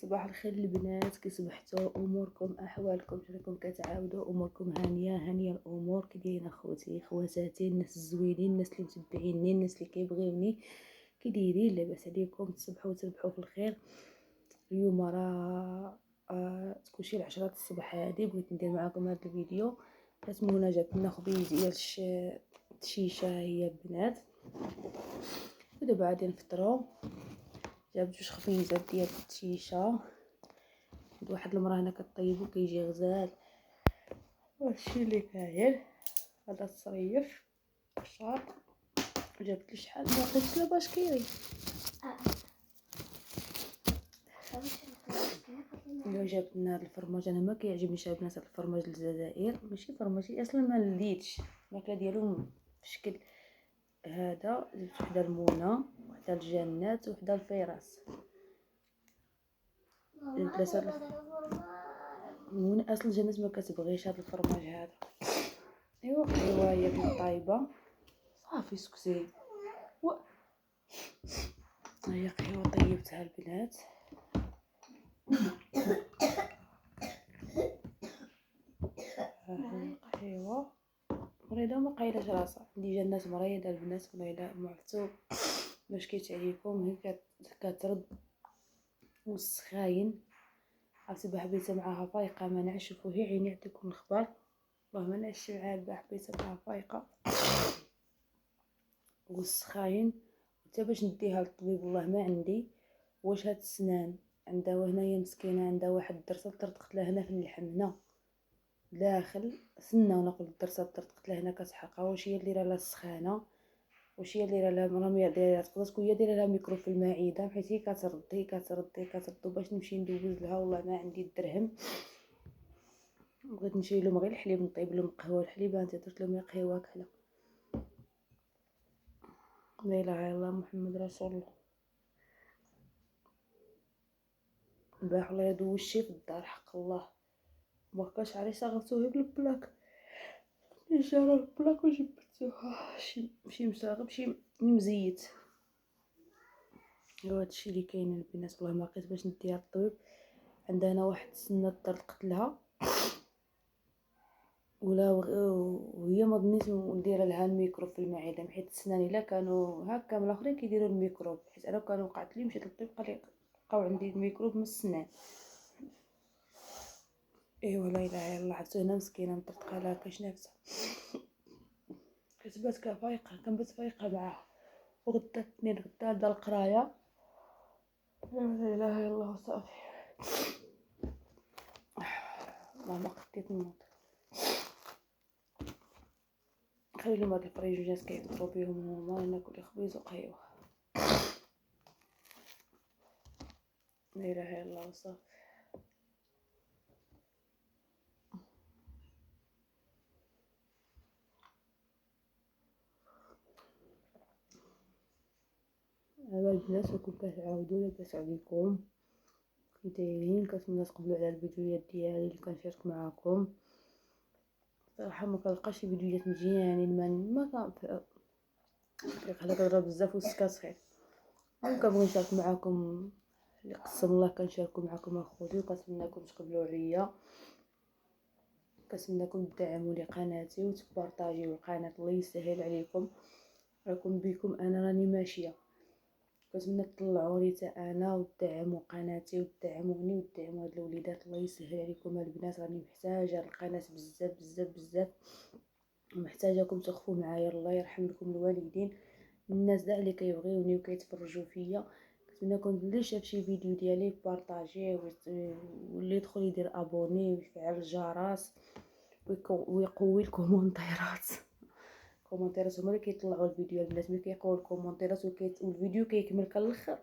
صباح الخير البنات، كي صبحتوا؟ اموركم احوالكم شراكم كتعاودوا؟ اموركم هانيه الامور؟ كي دايرين اخوتي خواتاتي الناس الزوينين، الناس اللي متبعيني، الناس اللي كيبغيوني؟ كي دايرين؟ لاباس عليكم؟ تصبحوا وتربحوا في الخير. اليوم راه تكون شي 10 الصباح هادي. بغيت ندير معكم هذا الفيديو حيت منى جات لنا خبيز ديال الشيشه هي البنات، ودابا غادي نفطروا. جابت جوج خبيزات ديال الشيشه، واحد المراه هنا كطيبو كيجي غزال. هادشي اللي كاين. هذا الصريف الشاط. جابت لي شحال باقي كيلو باشكيري. اليوم جابت لنا الفرماج. انا ما كيعجبنيش البنات الفرماج الجزائر، ماشي فرماج اصلا ما ليتش الماكله ديالو بشكل هذا. جبت وحده المونه، وحده الجنات، وحده الفيراس. المونه اصلا الجنات ما كتبغيش هذا الفرماج هذا. ايوا هي اللي طايبه صافي سكسي. هي قهوه طيبتها البنات. قهوه مريضه ما قايلاش راسها. عندي جنات مريضه البنات، مريضه معتوب باش كيت عليكم. هي كترد والسخاين. عرفتي بحبيتها معاها فايقه ما نعشفو هي عيني عطيكم الخبر. والله ما نعش معاها بحبيتها معاها فايقه والسخاين. حتى باش نديها للطبيب والله ما عندي. واش هاد السنان عندها هنايا مسكينه، عندها واحد الدرسه طرطقت لها هنا في اللحم هنا داخل سنه، ونقول الدرسه طرطقت لها هنا كتحرقها. واش هي اللي راه لها السخانه، واش هي اللي راه لها مراميه دايره؟ تقدر تكون هي دايره لها ميكرو في المعده، حيت هي كترد باش نمشي ندوز لها. والله ما عندي الدرهم. بغيت نشري لهم غير الحليب نطيب لهم قهوه. الحليب انت درت لهم قهوه كحله. لا اله الا الله محمد رسول الله. البارح الله يدوز شي في الدار حق الله. مبقاش عريسه غسلوه بالبلاك. جرى البلاك وجبدتوها شي مساغب شي مزيت. ايوا هادشي اللي كاين البنات. والله ما لقيت باش نديها للطبيب. عندها هنا واحد السنه طرقت لها وهي ما ظنيت ندير لها الميكروب في المعده، حيت السنان الا كانوا هكا من الاخرين كيديروا الميكروب. حيت انا كانوا وقعت لي مشيت للطبيب قال لي لقاو عندي الميكروب من السنان. ايوا لا اله الا الله. عرفتو هنا مسكينه مطرطقه لها كاش نافسه. كتبات كفايقه كنبات فايقه معاها. وغدا الاثنين غدا نبدا القرايه. لا اله الا الله صافي. والله ما قديت نوض. خلي لهم هاد الفريج جالس كيفطروا بهم هما. ناكل خبيز وقهوه. لا اله الا الله صافي. هذا البنات راكم كتعاودوا لاباس عليكم؟ كي دايرين؟ كنتمنى تقبلوا على الفيديوهات ديالي اللي كنشارك معكم. صراحه ما كنلقاش فيديوهات مزيانين ما كنهضر بزاف والسكات خير. كنبغي نشارك معكم اللي قسم الله كنشاركو معكم اخوتي. وكنتمنىكم تقبلوا عليا. كنتمنىكم تدعموا لي قناتي وتبارطاجيو القناه. الله يسهل عليكم. راكم بكم انا راني ماشيه. كنتمنى تطلعوا لي حتى انا وتدعموا قناتي وتدعموني وتدعموا هاد الوليدات. الله يسهل عليكم البنات. راني محتاجه القناه بزاف بزاف بزاف، ومحتاجاكم تخفوا معايا. الله يرحم لكم الوالدين. الناس داع اللي كيبغيوني وكيتفرجوا فيا، كنتمنىكم اللي شاف شي فيديو ديالي بارطاجيه، واللي يدخل يدير ابوني ويفعل الجرس ويقوي الكومونتيرات. الكومونتيرات هما اللي كيطلعوا الفيديو البنات. ملي كيقووا الكومونتيرات والفيديو كيكمل كالاخر،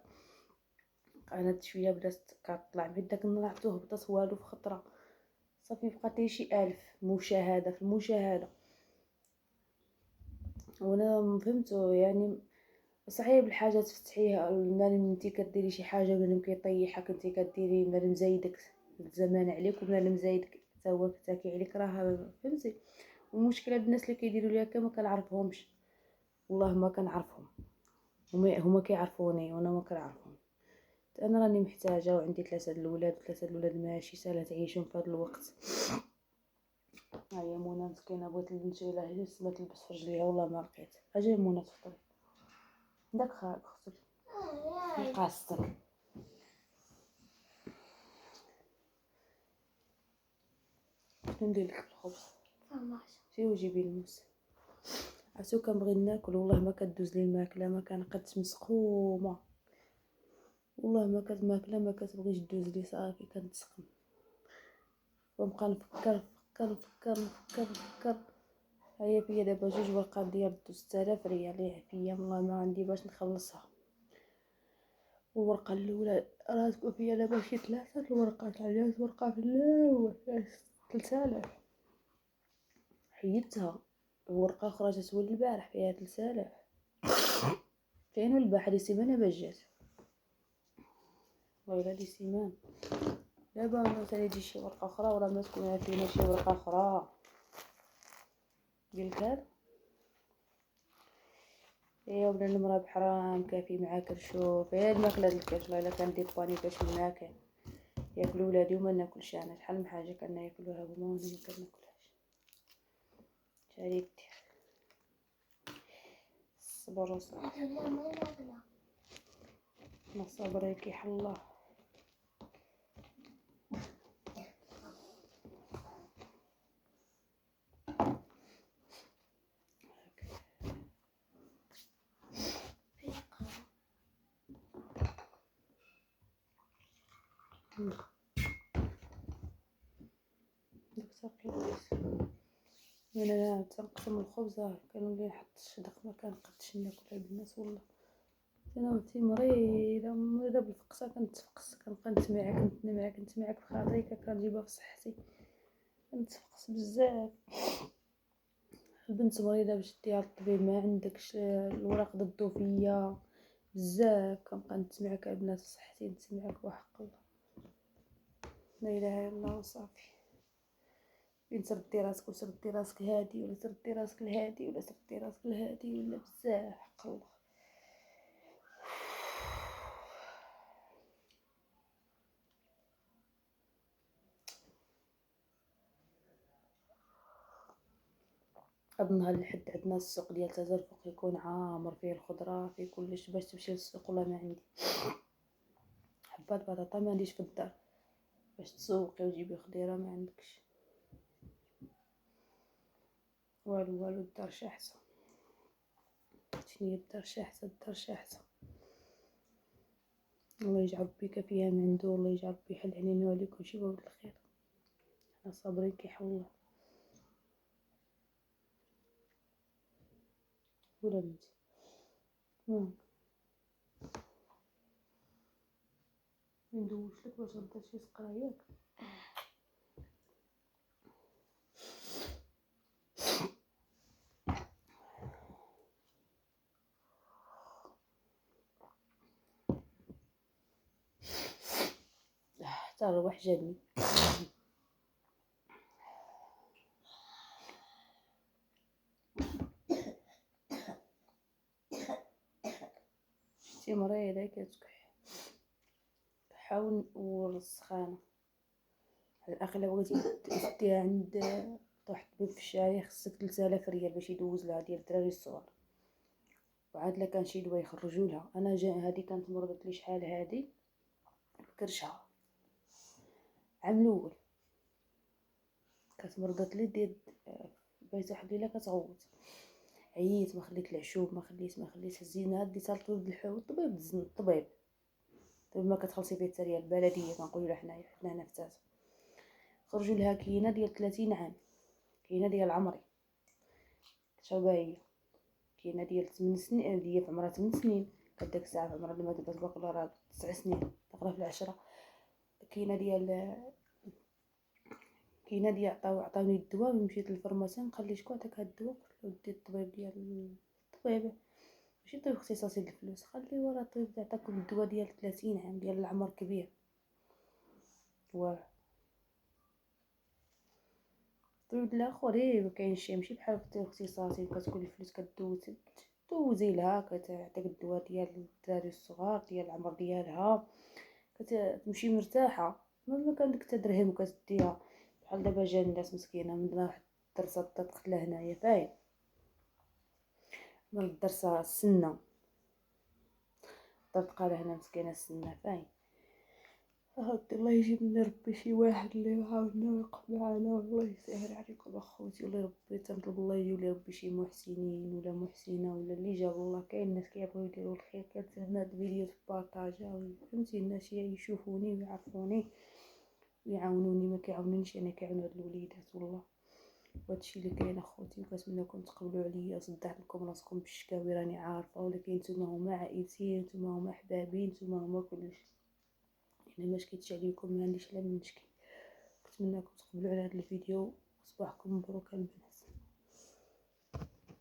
قناه شويه بدات كطلع. من داك النهار عرفتو هبطت والو في خطره صافي. بقات لي شي 1000 مشاهده في المشاهده. وانا فهمتو يعني صحيح بالحاجه تفتحيها المال. نتي كديري شي حاجه بنادم كيطيحك، نتي كديري بنادم زايدك الزمان عليك، وبنادم زايدك حتى هو كتاكي عليك، راه فهمتي. المشكله بالناس اللي كيديروا لي هكا ما كنعرفهمش. والله ما كنعرفهم. هما كيعرفوني وانا ما كنعرفهم. انا راني محتاجه وعندي 3 الولاد و3 الولاد ماشي ساهله تعيشهم في هذا الوقت. هيا منى مسكينه بغيت نمشي لها هي ما تلبس في رجليها والله ما لقيت. اجي منى تفطري داك خاك اختك في قاصتك. شنو ندير لك الخبز؟ شي وجيبي الموس. عسو كنبغي ناكل والله ما كدوز لي الماكله، ما كنقدش مسقومه والله ما كتماكله ما كتبغيش دوز لي صافي كنتسقم ونبقى نفكر. هيا فيا دابا 2 ورقات ديال 6000 ريال يعفيا والله ما عندي باش نخلصها. والورقه الاولى راه فيا دابا شي 3 الورقات علاش ورقه في الاول 3000 حيدتها. ورقه اخرى جات ولد البارح فيها 3000 فين البارح هادي سيمانه باش جات والله هادي سيمانه. دابا انا تجي شي ورقه اخرى وراه ما تكون فينا شي ورقه اخرى قلت هاد يا ولد المراه بحرام كافي معاك نشوف غير الماكله ديال الكاش. لا كان ديباني باش ناكل ياكلوا ولادي وما ناكلش انا. شحال من حاجه كنا ياكلوها هما وانا ما كناكلهاش. شاري دير الصبر وصبر ما صبرك يحل الله. داك ساقي انا تنقسم الخبز كنولي نحط الشدق ما كنقدش ناكل عند الناس والله. انا ولدي مريضه بالفقصه كنتفقس كنبقى نتمعك في خاطري كنجيبها في صحتي كنتفقس بزاف. البنت مريضه باش ديها للطبيب ما عندكش الوراق ضدو فيا بزاف كنبقى نتمعك البنات في صحتي نتمعك وحق الله لا اله الا الله وصافي. بين تردي راسك وتردي راسك هادي ولا تردي راسك الهادي ولا تردي راسك الهادي ولا بزاف حق الله. هاد النهار الحد عندنا السوق ديال تزرفق يكون عامر فيه الخضره فيه كلش باش تمشي للسوق ولا ما عندي حبات بطاطا ما عنديش في الدار باش تسوقي وتجيبي خضيره ما عندكش والو الدار شاحته. شنو هي الدار شاحته؟ الدار شاحته. الله يجعل بك فيها من عنده والله يجعل ربي يحل علينا وعليكم شي باب الخير. احنا صابرين كيحل الله. ولا بنتي ندوش لك باش غدا شي سقرا ياك حتى الروح جابني. شتي مريضه كتكح حاول والسخانه على الاقل بغيتي تديها عند واحد الطبيب في الشارع خصك 3000 ريال باش يدوز لها ديال الدراري الصغار وعاد لا كان شي دواء يخرجوا لها. انا هذه كانت مرضت لي شحال هذه كرشها عام الاول كانت مرضت لي ديال بقيت واحد الليله كتغوت عييت ما خليت العشوب ما خليت هزينا ديتها لطبيب الطبيب دزني الطبيب ما كتخلصي فيه حتى ريال بلديه كنقولوا لها حنايا حنا هنا في تازه. خرجوا لها كاينه ديال 30 عام كاينه ديال عمري شربها هي كاينه ديال 8 سنين هي في عمرها 8 سنين كداك الساعه في عمرها لما تبقى راه 9 سنين تقرا في العشرة. كاينه ديال عطاوني الدواء ومشيت للفرماسي نخلي شكون عطاك هاد الدواء ودي الطبيب ديال الطبيب ماشي طبيب اختصاصي للفلوس خليه وراه الطبيب عطاكم الدواء ديال 30 عام ديال العمر كبير. الطبيب الاخر ما كاينش ماشي بحال الطبيب الاختصاصي كتكون الفلوس كدوزي لها كتعطيك الدواء ديال الدراري الصغار ديال العمر ديالها كتمشي مرتاحه، ما كان ديك تدرهم كتديها. بحال دابا جا الناس مسكينه من واحد الدرسه تقتلها هنايا فاين من الدرسه السنه تبقى لها هنا مسكينه السنه فاين. هاك الله يجيب لنا ربي شي واحد اللي يعاوننا ويوقف معانا والله يسهل عليكم اخوتي. والله ربي تنطلب الله يجيب لي ربي شي محسنين ولا محسنه ولا اللي جاب الله. كاين ناس كيبغيو يديروا الخير كنتمنى هاد الفيديو تبارطاجا فهمتي الناس يشوفوني ويعرفوني ويعاونوني ما كيعاونونيش انا كيعاونوا هاد الوليدات والله. وهادشي اللي كاين اخوتي وكنتمنىكم تقبلوا عليا صدعت لكم راسكم بالشكاوي راني عارفه ولكن نتوما هما عائلتي نتوما هما احبابي نتوما هما كلشي. انا ما شكيتش عليكم ما عنديش لا من نشكي. كنتمنىكم تقبلوا على هذا الفيديو وصباحكم مبروك.